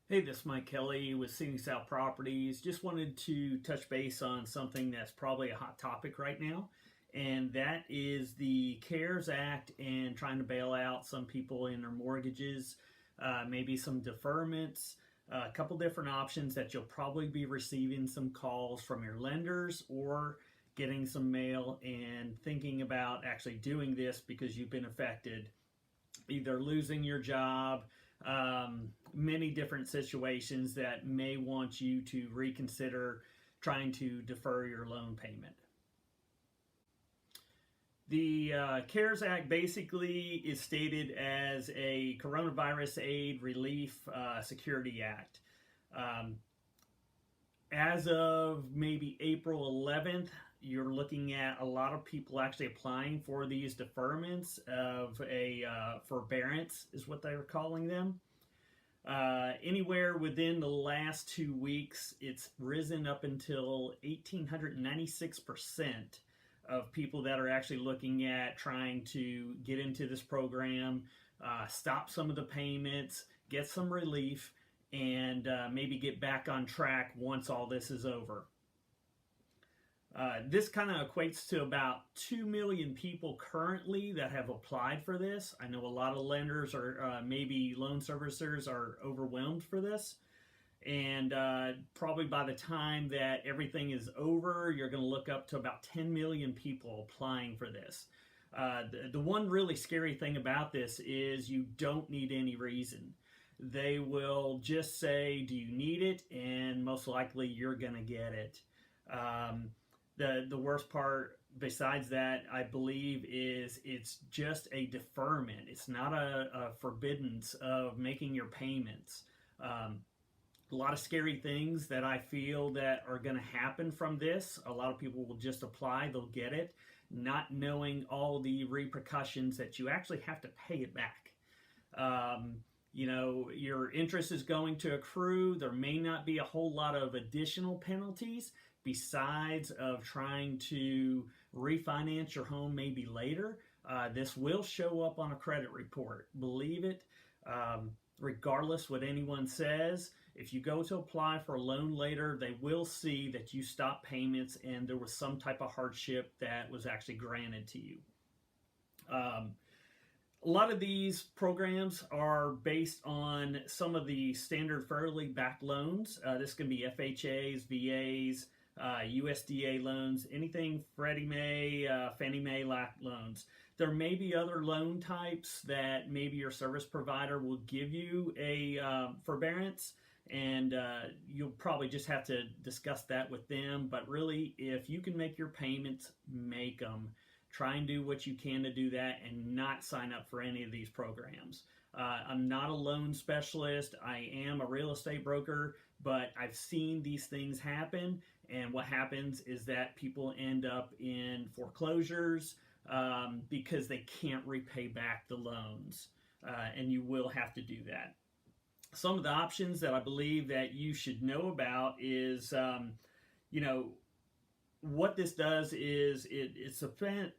Hey, this is Mike Kelly with Scenic South Properties. Just wanted to touch base on something that's probably a hot topic right now, and that is the CARES Act and trying to bail out some people in their mortgages, maybe some deferments, a couple different options that you'll probably be receiving some calls from your lenders or getting some mail and thinking about actually doing this because you've been affected, either losing your job, many different situations that may want you to reconsider trying to defer your loan payment. The CARES Act basically is stated as a coronavirus aid relief security act. Um, as of maybe April 11th, you're looking at a lot of people actually applying for these deferments of a forbearance, is what they were calling them. Anywhere within the last 2 weeks, it's risen up until 1,896% of people that are actually looking at trying to get into this program, stop some of the payments, get some relief, and maybe get back on track once all this is over. This kind of equates to about 2 million people currently that have applied for this. I know a lot of lenders or maybe loan servicers are overwhelmed for this. And probably by the time that everything is over, you're going to look up to about 10 million people applying for this. The one really scary thing about this is you don't need any reason. They will just say, do you need it? And most likely you're going to get it. The worst part besides that, I believe, is it's just a deferment. It's not a forbiddance of making your payments. A lot of scary things that I feel that are going to happen from this. A lot of people will just apply, they'll get it, not knowing all the repercussions that you actually have to pay it back. Your interest is going to accrue. There may not be a whole lot of additional penalties besides of trying to refinance your home maybe later. This will show up on a credit report. Believe it. Regardless what anyone says, if you go to apply for a loan later, they will see that you stopped payments and there was some type of hardship that was actually granted to you. A lot of these programs are based on some of the standard federally backed loans. This can be FHAs, VAs, USDA loans, anything Freddie Mae, Fannie Mae loans. There may be other loan types that maybe your service provider will give you a forbearance, and you'll probably just have to discuss that with them. But really, if you can make your payments, make them. Try and do what you can to do that and not sign up for any of these programs. I'm not a loan specialist. I am a real estate broker, but I've seen these things happen. And what happens is that people end up in foreclosures because they can't repay back the loans. And you will have to do that. Some of the options that I believe that you should know about is, what this does is it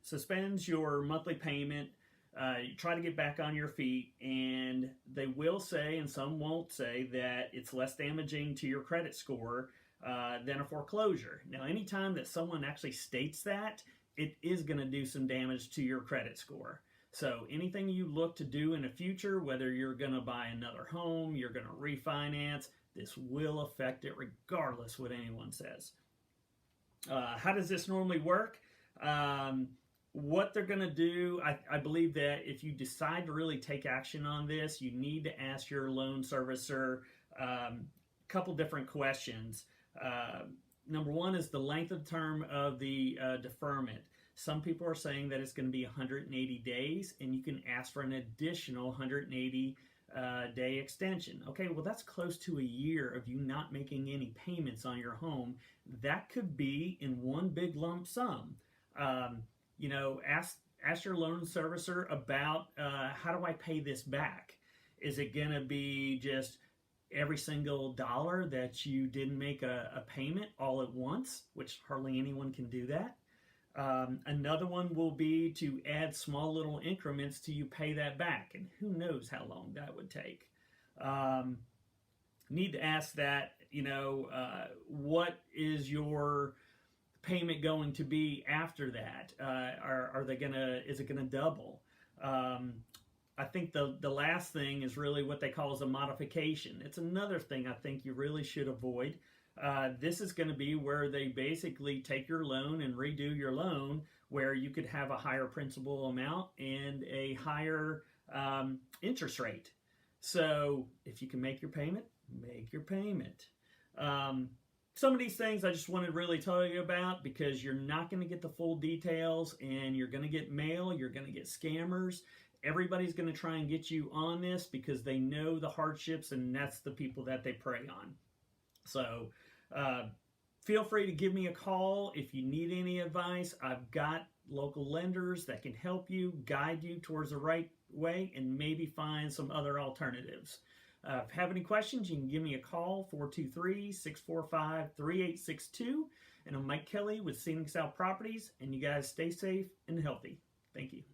suspends your monthly payment. You try to get back on your feet, and they will say, and some won't say, that it's less damaging to your credit score than a foreclosure. Now, anytime that someone actually states that, it is going to do some damage to your credit score. So anything you look to do in the future, whether you're going to buy another home, you're going to refinance, this will affect it regardless what anyone says. How does this normally work? What they're going to do, I believe that if you decide to really take action on this, you need to ask your loan servicer a couple different questions. Number one is the length of term of the deferment. Some people are saying that it's going to be 180 days, and you can ask for an additional 180 day extension. Okay, well, that's close to a year of you not making any payments on your home. That could be in one big lump sum. Ask your loan servicer about how do I pay this back? Is it going to be just every single dollar that you didn't make a payment all at once, which hardly anyone can do that? Another one will be to add small little increments till you pay that back, and who knows how long that would take. need to ask that, what is your payment going to be after that? Are they gonna? Is it gonna double? I think the last thing is really what they call as a modification. It's another thing I think you really should avoid. This is going to be where they basically take your loan and redo your loan, where you could have a higher principal amount and a higher interest rate. So if you can make your payment, make your payment. Some of these things I just want to really tell you about, because you're not going to get the full details, and you're going to get mail, you're going to get scammers. Everybody's going to try and get you on this because they know the hardships, and that's the people that they prey on. So feel free to give me a call if you need any advice. I've got local lenders that can help you, guide you towards the right way, and maybe find some other alternatives. If you have any questions, you can give me a call, 423-645-3862. And I'm Mike Kelly with Scenic South Properties, and you guys stay safe and healthy. Thank you.